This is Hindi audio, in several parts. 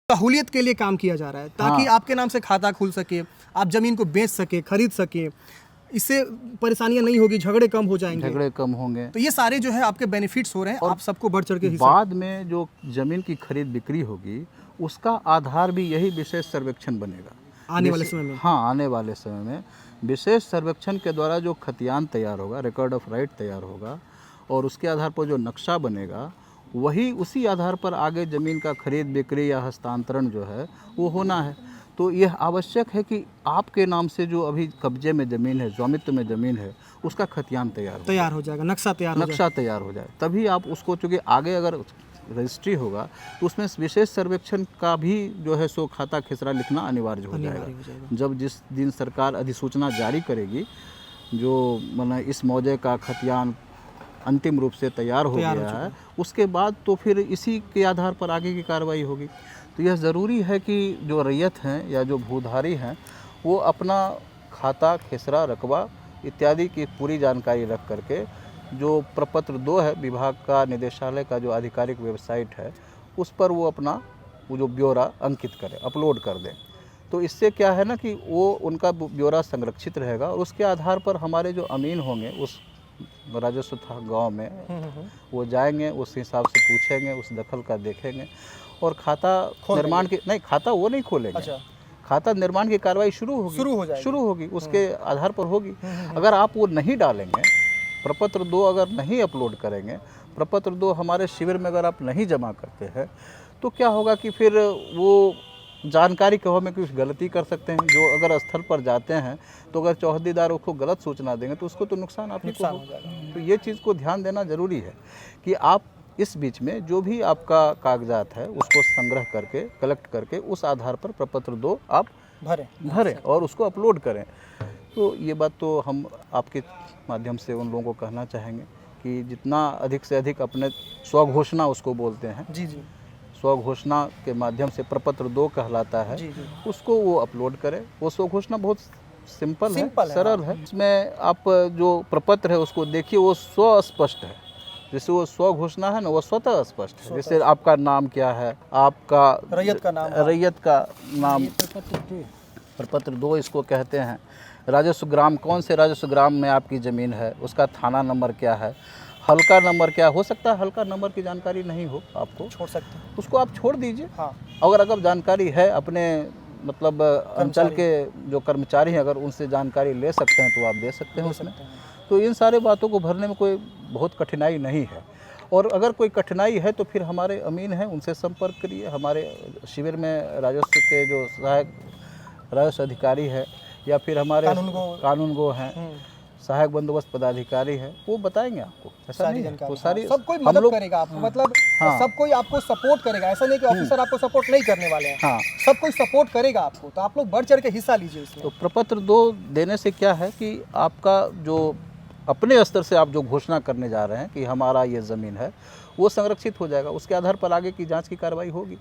सहूलियत के लिए काम किया जा रहा है ताकि आपके नाम से खाता खुल सके, आप ज़मीन को बेच सके, खरीद सके, इससे परेशानियां नहीं होगी, झगड़े कम हो जाएंगे, झगड़े कम होंगे। तो ये सारे जो है आपके बेनिफिट्स हो रहे हैं, और आप सबको बढ़ चढ़ के हिस्सा। बाद में जो ज़मीन की खरीद बिक्री होगी उसका आधार भी यही विशेष सर्वेक्षण बनेगा आने वाले समय में। हाँ, आने वाले समय में विशेष सर्वेक्षण के द्वारा जो खतियान तैयार होगा, रिकॉर्ड ऑफ राइट तैयार होगा और उसके आधार पर जो नक्शा बनेगा वही उसी आधार पर आगे ज़मीन का खरीद बिक्री या हस्तांतरण जो है वो होना है। तो यह आवश्यक है कि आपके नाम से जो अभी कब्जे में ज़मीन है, स्वामित्व में ज़मीन है, उसका खतियान तैयार हो जाएगा, नक्शा तैयार हो जाए, तभी आप उसको, चूँकि आगे अगर रजिस्ट्री होगा तो उसमें विशेष सर्वेक्षण का भी जो है सो खाता खेसरा लिखना अनिवार्य हो जाएगा। जब जिस दिन सरकार अधिसूचना जारी करेगी, जो माना इस मौजे का खतियान अंतिम रूप से तैयार हो गया है, उसके बाद तो फिर इसी के आधार पर आगे की कार्रवाई होगी। तो यह ज़रूरी है कि जो रैयत हैं या जो भूधारी हैं वो अपना खाता खेसरा रकबा इत्यादि की पूरी जानकारी रख करके, जो प्रपत्र 2 है विभाग का निदेशालय का जो आधिकारिक वेबसाइट है उस पर वो अपना वो जो ब्यौरा अंकित करें, अपलोड कर दें। तो इससे क्या है ना कि वो उनका ब्यौरा संरक्षित रहेगा और उसके आधार पर हमारे जो अमीन होंगे उस राजस्व गांव में वो जाएंगे, उस हिसाब से पूछेंगे, उस दखल का देखेंगे और खाता निर्माण की नहीं, खाता वो नहीं खोलेंगे। अच्छा। खाता निर्माण की कार्रवाई शुरू होगी उसके आधार पर होगी। अगर आप वो नहीं डालेंगे, प्रपत्र 2 अगर नहीं अपलोड करेंगे, प्रपत्र 2 हमारे शिविर में अगर आप नहीं जमा करते हैं, तो क्या होगा कि फिर वो जानकारी के में कुछ गलती कर सकते हैं। जो अगर स्थल पर जाते हैं तो अगर चौहदीदार उसको गलत सूचना देंगे तो उसको तो नुकसान आप ही को होगा। तो ये चीज़ को ध्यान देना ज़रूरी है कि आप इस बीच में जो भी आपका कागजात है उसको संग्रह करके, कलेक्ट करके, उस आधार पर प्रपत्र 2 आप भरें और उसको अपलोड करें। तो ये बात तो हम आपके माध्यम से उन लोगों को कहना चाहेंगे कि जितना अधिक से अधिक अपने स्वघोषणा उसको बोलते हैं, स्वघोषणा के माध्यम से प्रपत्र 2 कहलाता है, उसको वो अपलोड करें। वो स्वघोषणा बहुत सिंपल है, सरल है। इसमें आप जो प्रपत्र है उसको देखिए, वो स्वस्पष्ट है। जैसे वो स्वघोषणा है ना, वो स्वतः स्पष्ट है। जैसे आपका नाम क्या है, आपका रैयत का नाम प्रपत्र 2 इसको कहते हैं। राजस्व ग्राम, कौन से राजस्व ग्राम में आपकी ज़मीन है, उसका थाना नंबर क्या है, हल्का नंबर क्या हो सकता है। हल्का नंबर की जानकारी नहीं हो, आपको छोड़ सकते हैं, उसको आप छोड़ दीजिए। अगर जानकारी है, अपने मतलब अंचल के जो कर्मचारी हैं अगर उनसे जानकारी ले सकते हैं तो आप दे सकते हैं उसमें। तो इन सारे बातों को भरने में कोई बहुत कठिनाई नहीं है। और अगर कोई कठिनाई है तो फिर हमारे अमीन हैं, उनसे संपर्क करिए। हमारे शिविर में राजस्व के जो सहायक राजस्व अधिकारी है या फिर हमारे कानूनगो हैं, सहायक बंदोबस्त पदाधिकारी है, वो बताएंगे आपको। ऐसा नहीं है, वो सारी सब कोई मदद करेगा आपको, मतलब सब कोई आपको सपोर्ट करेगा। ऐसा नहीं कि ऑफिसर आपको सपोर्ट नहीं करने वाले हैं, सब कोई सपोर्ट करेगा आपको। तो आप लोग बढ़ चढ़ के हिस्सा लीजिए इसमें। तो प्रपत्र 2 देने से क्या है कि आपका जो अपने स्तर से आप जो घोषणा करने जा रहे हैं कि हमारा ये ज़मीन है, वो संरक्षित हो जाएगा। उसके आधार पर आगे की जाँच की कार्रवाई होगी,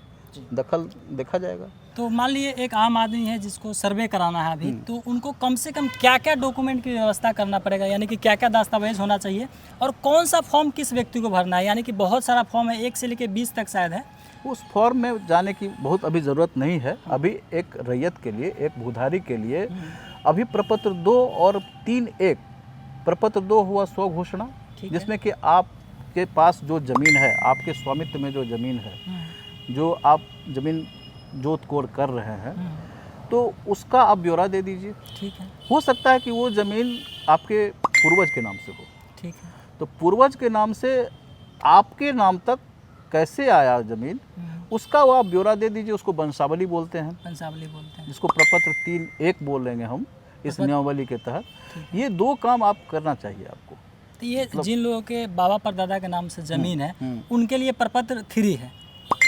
दखल देखा जाएगा। तो मान लीजिए एक आम आदमी है जिसको सर्वे कराना है अभी, तो उनको कम से कम क्या क्या डॉक्यूमेंट की व्यवस्था करना पड़ेगा, यानी कि क्या क्या दस्तावेज होना चाहिए और कौन सा फॉर्म किस व्यक्ति को भरना है? यानी कि बहुत सारा फॉर्म है, 1 से लेकर 20 तक शायद है। उस फॉर्म में जाने की बहुत अभी ज़रूरत नहीं है। अभी एक रैयत के लिए, एक भूधारी के लिए अभी प्रपत्र 2 और 3(1) प्रपत्र 2 हुआ स्वघोषणा, जिसमें कि आपके पास जो ज़मीन है, आपके स्वामित्व में जो ज़मीन है, जो आप ज़मीन जोत कोड़ कर रहे हैं, तो उसका आप ब्यौरा दे दीजिए। ठीक है। हो सकता है कि वो ज़मीन आपके पूर्वज के नाम से हो। ठीक है। तो पूर्वज के नाम से आपके नाम तक कैसे आया ज़मीन, उसका वो आप ब्यौरा दे दीजिए। उसको वंशावली बोलते हैं, जिसको प्रपत्र 3(1) बोलेंगे हम इस नियमावली के तहत। ये 2 काम आप करना चाहिए आपको। तो ये जिन लोगों के बाबा परदादा के नाम से ज़मीन है उनके लिए प्रपत्र 3 है।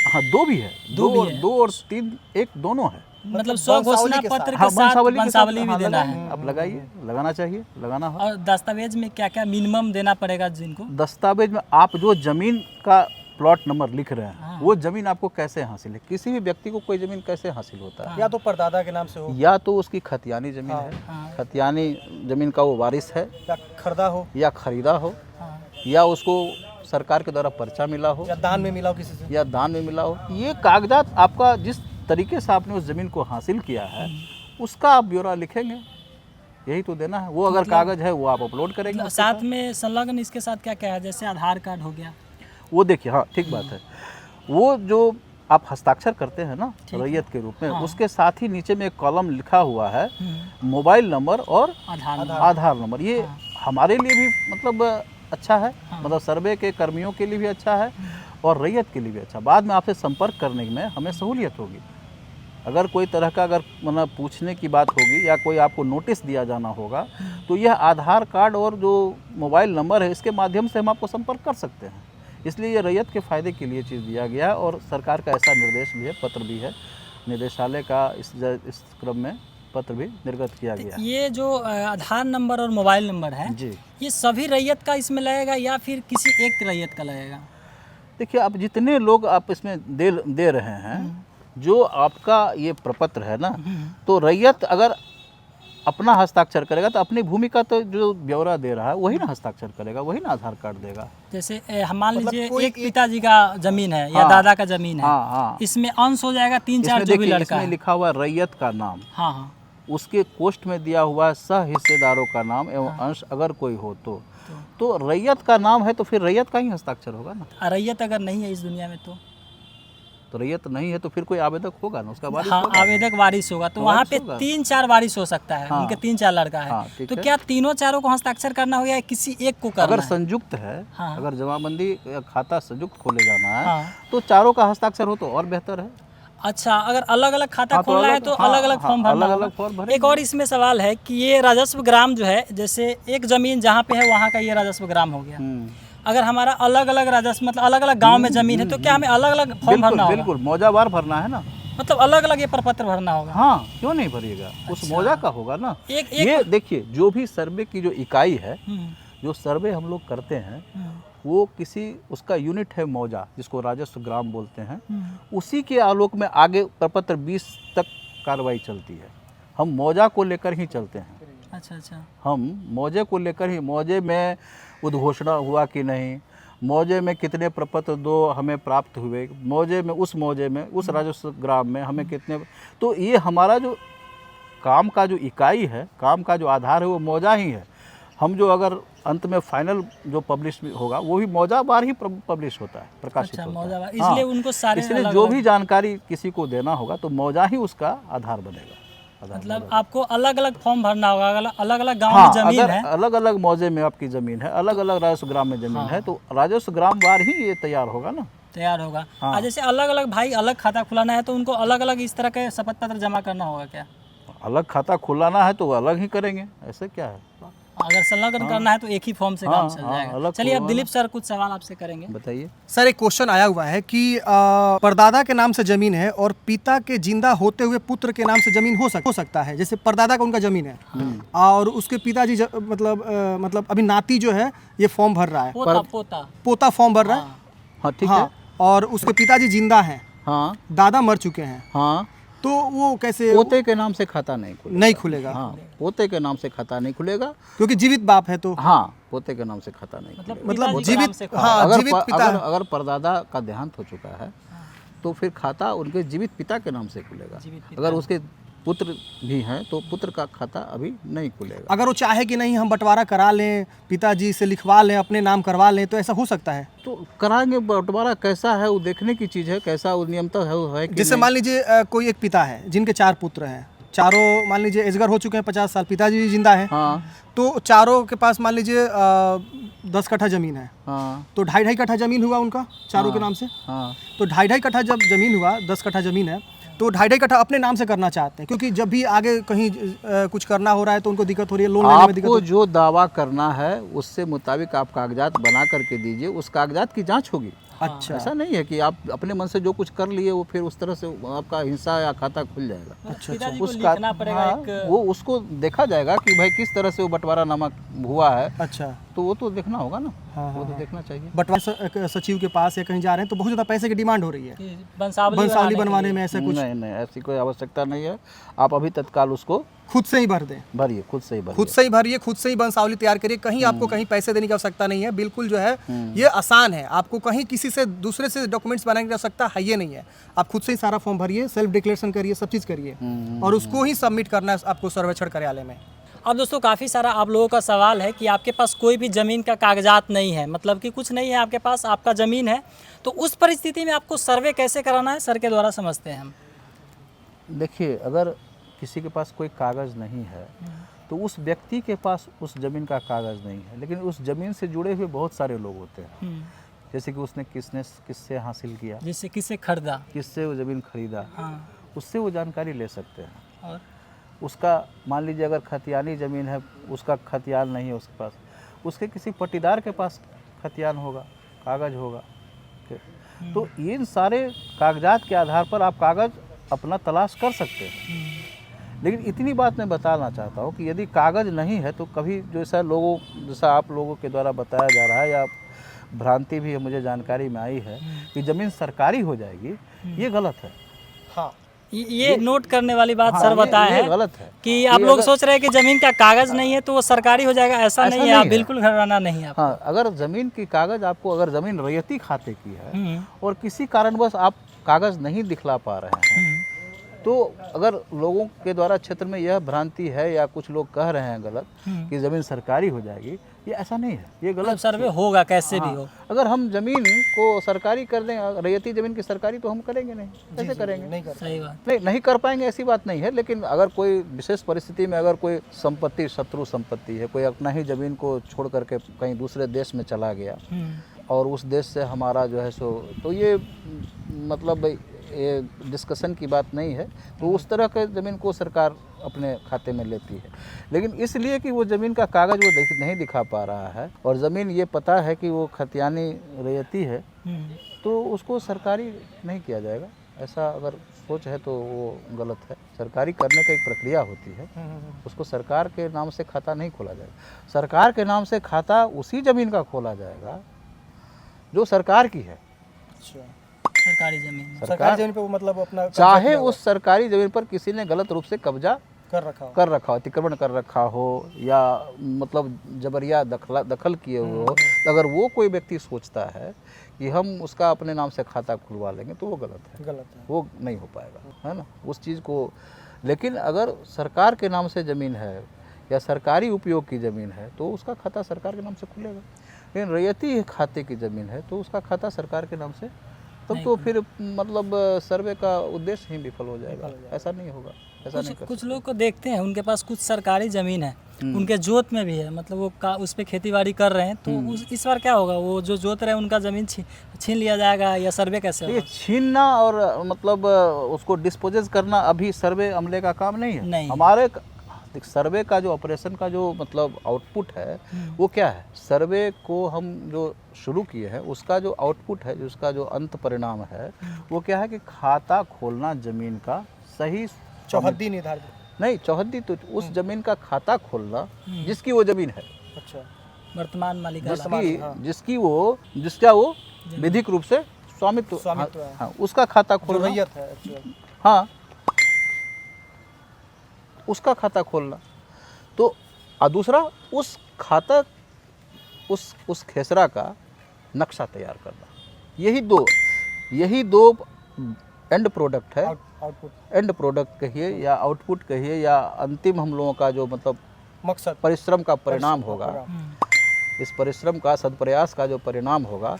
हाँ, 2 भी है, 2 और 3(1) दोनों है। मतलब स्वघोषणा पत्र के साथ वंशावली भी देना है। आप लगाइए, लगाना चाहिए, लगाना हो। और दस्तावेज में क्या क्या मिनिमम देना पड़ेगा जिनको? दस्तावेज में आप जो ज़मीन का प्लॉट नंबर लिख रहे हैं, वो ज़मीन आपको कैसे हासिल है। किसी भी व्यक्ति को कोई ज़मीन कैसे हासिल होता है, या तो परदादा के नाम से हो, या तो उसकी खतियानी ज़मीन है, खतियानी ज़मीन का वो वारिस है, या खरीदा हो, या खरीदा हो, या उसको सरकार के द्वारा पर्चा मिला हो या दान में मिला हो किसी से। या दान में मिला हो, ये कागजात आपका जिस तरीके से आपने उस ज़मीन को हासिल किया है उसका आप ब्यौरा लिखेंगे, यही तो देना है। वो अगर कागज़ है वो आप अपलोड करेंगे उसके साथ में संलग्न इसके साथ क्या क्या है, जैसे आधार कार्ड हो गया, वो देखिए, हाँ ठीक बात है। वो जो आप हस्ताक्षर करते हैं ना रैयत के रूप में, उसके साथ ही नीचे में एक कॉलम लिखा हुआ है मोबाइल नंबर और आधार नंबर। ये हमारे लिए भी मतलब अच्छा है, मतलब सर्वे के कर्मियों के लिए भी अच्छा है और रैयत के लिए भी अच्छा। बाद में आपसे संपर्क करने में हमें सहूलियत होगी। अगर कोई तरह का अगर मतलब पूछने की बात होगी या कोई आपको नोटिस दिया जाना होगा तो यह आधार कार्ड और जो मोबाइल नंबर है इसके माध्यम से हम आपको संपर्क कर सकते हैं। इसलिए ये रैयत के फ़ायदे के लिए चीज़ दिया गया है और सरकार का ऐसा निर्देश भी है, पत्र भी है, निदेशालय का इस क्रम में पत्र भी निर्गत किया गया। ये जो आधार नंबर और मोबाइल नंबर है जी, ये सभी रैयत का इसमें लगेगा या फिर किसी एक रैयत का लगेगा? देखिए आप जितने लोग आप इसमें दे रहे हैं, जो आपका ये प्रपत्र है ना, तो रैयत अगर अपना हस्ताक्षर करेगा तो अपनी भूमिका तो जो ब्यौरा दे रहा है वही ना हस्ताक्षर करेगा, वही ना आधार कार्ड देगा। जैसे हम मान लीजिए एक पिताजी का जमीन है या दादा का जमीन है, हाँ, इसमें अंश हो जाएगा 3-4 जो भी लड़का है, लिखा हुआ रैयत का नाम, हाँ, उसके कोष्ठ में दिया हुआ सह हिस्सेदारों का नाम एवं अंश अगर कोई हो तो रैयत का नाम है तो फिर रैयत का ही हस्ताक्षर होगा ना। रैयत अगर नहीं है इस दुनिया में तो रैयत नहीं है तो फिर कोई आवेदक होगा ना, उसका वारिस हाँ, होगा। आवेदक वारिस होगा, तो वहाँ पे 3-4 वारिस हो सकता है। उनके 3-4 लड़का है, तो क्या तीनों चारों को हस्ताक्षर करना होगा या किसी एक को करना अगर है? संयुक्त है, अगर जमाबंदी खाता संयुक्त खोले जाना है हाँ। तो चारों का हस्ताक्षर हो तो और बेहतर है। अच्छा, अगर अलग अलग खाता खोलना है तो अलग अलग फॉर्म भरना होगा। एक और इसमें सवाल है कि ये राजस्व ग्राम जो है, जैसे एक जमीन जहाँ पे है वहाँ का ये राजस्व ग्राम हो गया, अगर हमारा अलग अलग राजस्व मतलब अलग अलग गांव में जमीन है तो क्या हमें अलग अलग फॉर्म भरना होगा? बिल्कुल, मौजावार भरना है ना, मतलब अलग अलग ये प्रपत्र भरना होगा। हाँ, क्यों नहीं भरिएगा? उस मौजा का होगा ना। ये देखिए, जो भी सर्वे की जो इकाई है, जो सर्वे हम लोग करते हैं वो किसी उसका यूनिट है मौजा, जिसको राजस्व ग्राम बोलते हैं, उसी के आलोक में आगे प्रपत्र 20 तक कार्रवाई चलती है। हम मौजा को लेकर ही चलते हैं। अच्छा, हम मौजे को लेकर ही, मौजे में उद्घोषणा हुआ कि नहीं, मौजे में कितने प्रपत्र दो हमें प्राप्त हुए, मौजे में उस राजस्व ग्राम में हमें कितने, तो ये हमारा जो काम का जो इकाई है, काम का जो आधार है वो मौजा ही है। हम जो अगर अंत में फाइनल जो पब्लिश होगा वो भी मौजा बार ही पब्लिश होता है, प्रकाशित होता है। इसलिए उनको सारे, इसलिए जो भी जानकारी किसी को देना होगा तो मौजा ही उसका आधार बनेगा। मतलब आपको अलग अलग फॉर्म भरना होगा, अलग अलग गांव में जमीन है, अलग अलग मौजे में आपकी जमीन है, अलग अलग राजस्व ग्राम में जमीन है, तो राजस्व ग्राम वार ही ये तैयार होगा ना, तैयार होगा। जैसे अलग अलग भाई अलग खाता खुलाना है तो उनको अलग अलग इस तरह के शपथ पत्र जमा करना होगा क्या? अलग खाता खुलाना है तो अलग ही करेंगे, ऐसे क्या है। अगर संलग्न करना है तो एक ही फॉर्म से काम चल जाएगा। चलिए अब दिलीप सर कुछ सवाल आपसे करेंगे, बताइए। सर एक क्वेश्चन आया हुआ है कि परदादा के नाम से जमीन है और पिता के जिंदा होते हुए पुत्र के नाम से जमीन हो सकता है। जैसे परदादा का उनका जमीन है और उसके पिताजी मतलब अभी नाती जो है ये फॉर्म भर रहा है, पोता फॉर्म भर रहा है, हाँ ठीक है, और उसके पिताजी जिंदा हैं, दादा मर चुके हैं, तो वो कैसे? पोते के नाम से खाता नहीं खुलेगा। हाँ, पोते के नाम से खाता नहीं खुलेगा क्योंकि जीवित बाप है तो। हाँ, पोते के नाम से खाता नहीं, मतलब जीवित, जीवित पिता। अगर परदादा का देहांत हो चुका है तो फिर खाता उनके जीवित पिता के नाम से खुलेगा। अगर उसके पुत्र भी हैं तो पुत्र का खाता अभी नहीं खुलेगा। अगर वो चाहे कि नहीं हम बंटवारा करा लें, पिताजी से लिखवा लें, अपने नाम करवा लें, तो ऐसा हो सकता है? तो कराएंगे, बंटवारा कैसा है वो देखने की चीज़ है, कैसा वो नियमता है कि जैसे मान लीजिए कोई एक पिता है जिनके 4 पुत्र हैं, चारों मान लीजिए एजगर हो चुके हैं 50 साल, पिताजी भी जिंदा हैं, तो चारों के पास मान लीजिए 10 कट्ठा जमीन है, तो 2.5 कट्ठा जमीन हुआ उनका चारों के नाम से। तो 2.5 कट्ठा जब जमीन हुआ, 10 कट्ठा जमीन है, तो 2.5 कट्ठा अपने नाम से करना चाहते हैं, क्योंकि जब भी आगे कहीं कुछ करना हो रहा है तो उनको दिक्कत हो रही है, लोन लेने में दिक्कत। आपको जो दावा करना है उससे मुताबिक आप कागजात बना करके दीजिए, उस कागजात की जांच होगी। अच्छा, ऐसा नहीं है कि आप अपने मन से जो कुछ कर लिए वो फिर उस तरह से आपका हिस्सा या खाता खुल जाएगा। अच्छा, उसका वो उसको देखा जाएगा कि भाई किस तरह से वो बंटवारा नामा हुआ है, अच्छा, तो वो तो देखना होगा ना। हाँ, वो तो हाँ। देखना चाहिए। बंटवारा सचिव के पास या कहीं जा रहे हैं तो बहुत ज़्यादा पैसे की डिमांड हो रही है कि वंशावली वंशावली बनाने के बनवाने लिए। में, ऐसा कुछ नहीं नहीं, ऐसी कोई आवश्यकता नहीं है। आप अभी तत्काल उसको खुद से ही भर दें, भरिए, खुद से ही भरिए। खुद से ही भरिए, खुद से ही वंशावली तैयार करिए, कहीं आपको कहीं पैसे देने की आवश्यकता नहीं है, बिल्कुल जो है ये आसान है, आपको कहीं किसी से दूसरे से डॉक्यूमेंट्स बनाने की आवश्यकता है ये नहीं है, आप खुद से ही सारा फॉर्म भरिए, सेल्फ डिक्लेरेशन करिए, सब चीज़ करिए और उसको ही सबमिट करना है आपको सर्वेक्षण कार्यालय में। अब दोस्तों काफ़ी सारा आप लोगों का सवाल है कि आपके पास कोई भी ज़मीन का कागजात नहीं है, मतलब कि कुछ नहीं है आपके पास, आपका ज़मीन है, तो उस परिस्थिति में आपको सर्वे कैसे कराना है, सर के द्वारा समझते हैं हम। देखिए, अगर किसी के पास कोई कागज़ नहीं है तो उस व्यक्ति के पास उस ज़मीन का कागज़ नहीं है, लेकिन उस ज़मीन से जुड़े हुए बहुत सारे लोग होते हैं। जैसे कि उसने किससे हासिल किया, जिससे किसे खरीदा, किससे वो ज़मीन खरीदा, हाँ, उससे वो जानकारी ले सकते हैं। और उसका मान लीजिए अगर खतियानी ज़मीन है, उसका खतियान नहीं है उसके पास, उसके किसी पट्टीदार के पास खतियान होगा, कागज़ होगा। तो इन सारे कागजात के आधार पर आप कागज़ अपना तलाश कर सकते हैं। लेकिन इतनी बात मैं बताना चाहता हूँ कि यदि कागज़ नहीं है तो कभी जैसा आप लोगों के द्वारा बताया जा रहा है, या भ्रांति भी मुझे जानकारी में आई है कि ज़मीन सरकारी हो जाएगी, ये गलत है। हाँ, ये नोट करने वाली बात हाँ, सर ये बताया है गलत है कि आप लोग सोच रहे हैं कि ज़मीन का कागज़ नहीं है तो वो सरकारी हो जाएगा, ऐसा नहीं है, आप बिल्कुल घबराना नहीं है। हाँ, अगर ज़मीन की कागज़ आपको, अगर ज़मीन रैयती खाते की है और किसी कारणवश आप कागज़ नहीं दिखला पा रहे हैं, तो अगर लोगों के द्वारा क्षेत्र में यह भ्रांति है या कुछ लोग कह रहे हैं गलत कि ज़मीन सरकारी हो जाएगी, ये ऐसा नहीं है, ये गलत सर्वे होगा कैसे भी हो। अगर हम ज़मीन को सरकारी कर दें, रैयती ज़मीन की सरकारी, तो हम करेंगे नहीं, कैसे करेंगे? नहीं कर सही बात। नहीं कर पाएंगे, ऐसी बात नहीं है। लेकिन अगर कोई विशेष परिस्थिति में अगर कोई संपत्ति शत्रु संपत्ति है, कोई अपना ही ज़मीन को छोड़ करके कहीं दूसरे देश में चला गया और उस देश से हमारा जो है तो ये मतलब ये डिस्कशन की बात नहीं है, तो उस तरह के ज़मीन को सरकार अपने खाते में लेती है। लेकिन इसलिए कि वो ज़मीन का कागज़ वो नहीं दिखा पा रहा है और ज़मीन ये पता है कि वो खतियानी रैयती है, तो उसको सरकारी नहीं किया जाएगा। ऐसा अगर सोच है तो वो गलत है। सरकारी करने का एक प्रक्रिया होती है, उसको सरकार के नाम से खाता नहीं खोला जाएगा। सरकार के नाम से खाता उसी ज़मीन का खोला जाएगा जो सरकार की है। सरकारी सरकारी जमीन पे वो मतलब अपना चाहे उस सरकारी ज़मीन पर किसी ने गलत रूप से कब्जा कर रखा हो, अतिक्रमण कर रखा हो या मतलब जबरिया दखल किए हुए हो, तो अगर वो कोई व्यक्ति सोचता है कि हम उसका अपने नाम से खाता खुलवा लेंगे, तो वो गलत है, वो नहीं हो पाएगा, है ना, उस चीज़ को। लेकिन अगर सरकार के नाम से ज़मीन है या सरकारी उपयोग की ज़मीन है तो उसका खाता सरकार के नाम से खुलेगा। लेकिन रैयती खाते की ज़मीन है तो उसका खाता सरकार के नाम से, तब तो फिर मतलब सर्वे का उद्देश्य ही विफल हो जाएगा। ऐसा नहीं होगा, ऐसा नहीं कर कुछ लोग को देखते हैं उनके पास कुछ सरकारी ज़मीन है, उनके जोत में भी है, मतलब वो उस पर खेती बाड़ी कर रहे हैं, तो इस बार क्या होगा, वो जो जोत रहे हैं उनका ज़मीन छीन लिया जाएगा या सर्वे कैसे होगा? ये छीनना और मतलब उसको डिस्पोजेस करना अभी सर्वे अमले का काम नहीं है। नहीं। हमारे सर्वे का जो ऑपरेशन का जो मतलब आउटपुट है वो क्या है, सर्वे को हम जो शुरू किए हैं उसका जो आउटपुट है, उसका जो अंत परिणाम है वो क्या है कि खाता खोलना ज़मीन का सही चौहद्दी निर्धारित नहीं, चौहद्दी तो उस ज़मीन का खाता खोलना जिसकी वो ज़मीन है, अच्छा, वर्तमान मालिक जिसका वो विधिक रूप से स्वामित्व हाँ, उसका खाता खोलना है, हाँ, उसका खाता खोलना। तो दूसरा उस खाता उस खेसरा का नक्शा तैयार करना। यही दो एंड प्रोडक्ट है, एंड प्रोडक्ट कहिए या आउटपुट कहिए या अंतिम हम लोगों का जो मतलब मकसद परिश्रम का परिणाम होगा। इस परिश्रम का सदप्रयास का जो परिणाम होगा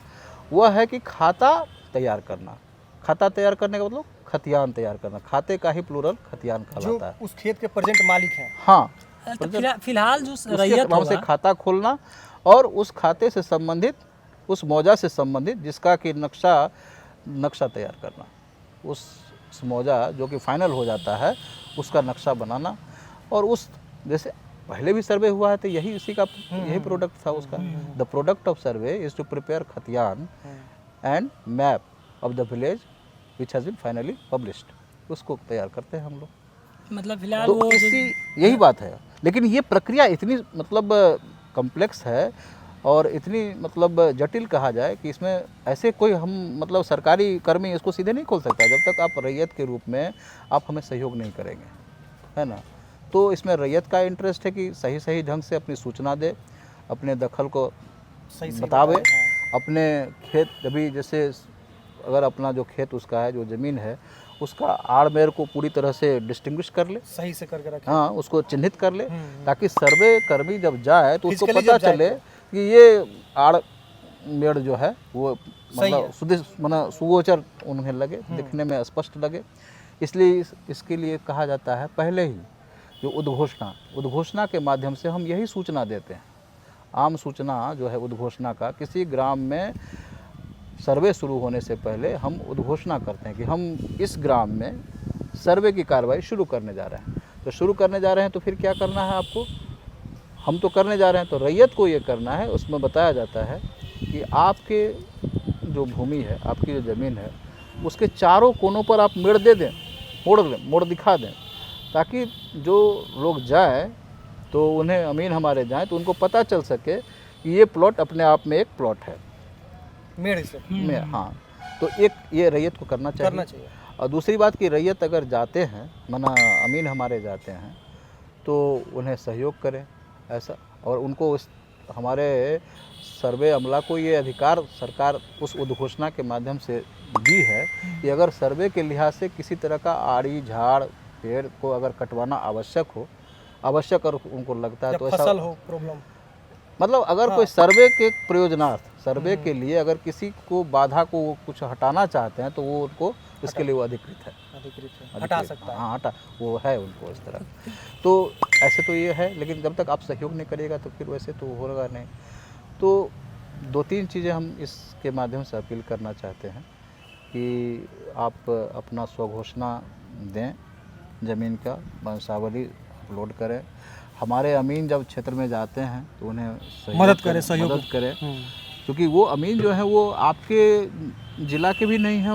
वह है कि खाता तैयार करना। खाता तैयार करने का मतलब खतियान तैयार करना। खाते का ही प्लूरल खतियान कहलाता है। उस खेत के प्रेजेंट मालिक हैं। हाँ, फिलहाल जो रैयत नाम से खाता खोलना और उस खाते से संबंधित, उस मौजा से संबंधित जिसका कि नक्शा तैयार करना। उस मौजा जो कि फाइनल हो जाता है उसका नक्शा बनाना। और उस जैसे पहले भी सर्वे हुआ है तो यही प्रोडक्ट था उसका। The product of survey is to prepare khatian and map of the village which has been finally published. उसको तैयार करते हैं हम लोग। मतलब फिलहाल तो यही बात है। लेकिन ये प्रक्रिया इतनी मतलब कॉम्प्लेक्स है और इतनी मतलब जटिल कहा जाए कि इसमें ऐसे कोई हम मतलब सरकारी कर्मी इसको सीधे नहीं खोल सकता जब तक आप रैयत के रूप में आप हमें सहयोग नहीं करेंगे, है ना। तो इसमें रैयत का इंटरेस्ट है कि सही सही ढंग से अपनी सूचना दे, अपने दखल को सही बतावे, अपने खेत अभी जैसे अगर अपना जो खेत उसका है, जो ज़मीन है, उसका आड़ मेर को पूरी तरह से डिस्टिंग्विश कर ले, सही से करके रखें। हाँ उसको चिन्हित कर ले, ताकि सर्वे कर्मी जब जाए तो उसको Physically पता जब जाए चले कि ये आड़ मेड़ जो है वो मतलब सुगोचर उन्हें लगे, दिखने में स्पष्ट लगे। इसलिए इसके लिए कहा जाता है पहले ही जो उद्घोषणा के माध्यम से हम यही सूचना देते हैं। आम सूचना जो है उद्घोषणा का, किसी ग्राम में सर्वे शुरू होने से पहले हम उद्घोषणा करते हैं कि हम इस ग्राम में सर्वे की कार्रवाई शुरू करने जा रहे हैं। तो शुरू करने जा रहे हैं तो फिर क्या करना है आपको, हम तो करने जा रहे हैं तो रैयत को ये करना है। उसमें बताया जाता है कि आपके जो भूमि है, आपकी जो ज़मीन है, उसके चारों कोनों पर आप मेड़ दे दें, मोड़ दिखा दें, ताकि जो लोग जाएं तो उन्हें अमीन हमारे जाएं तो उनको पता चल सके कि ये प्लॉट अपने आप में एक प्लॉट है मेड़ से हाँ। तो एक ये रैयत को करना चाहिए। और दूसरी बात कि रैयत अगर जाते हैं, माना अमीन हमारे जाते हैं, तो उन्हें सहयोग करें ऐसा, और उनको हमारे सर्वे अमला को ये अधिकार सरकार उस उद्घोषणा के माध्यम से दी है कि अगर सर्वे के लिहाज से किसी तरह का आड़ी झाड़ पेड़ को अगर कटवाना आवश्यक और उनको लगता है तो ऐसा फसल हो प्रॉब्लम, मतलब अगर कोई सर्वे के प्रयोजनार्थ, सर्वे के लिए अगर किसी को बाधा को कुछ हटाना चाहते हैं तो वो उनको इसके लिए वो अधिकृत है, हटा सकता है। हाँ हटा वो है उनको इस तरह। तो ऐसे तो ये है, लेकिन जब तक आप सहयोग नहीं करिएगा तो फिर वैसे तो होगा नहीं। तो 2-3 चीज़ें हम इसके माध्यम से अपील करना चाहते हैं कि आप अपना स्वघोषणा दें, ज़मीन का वंशावली अपलोड करें। हमारे अमीन जब क्षेत्र में जाते हैं तो उन्हें मदद करें, सहयोग करें, क्योंकि वो अमीन जो है वो आपके ज़िला के भी नहीं है और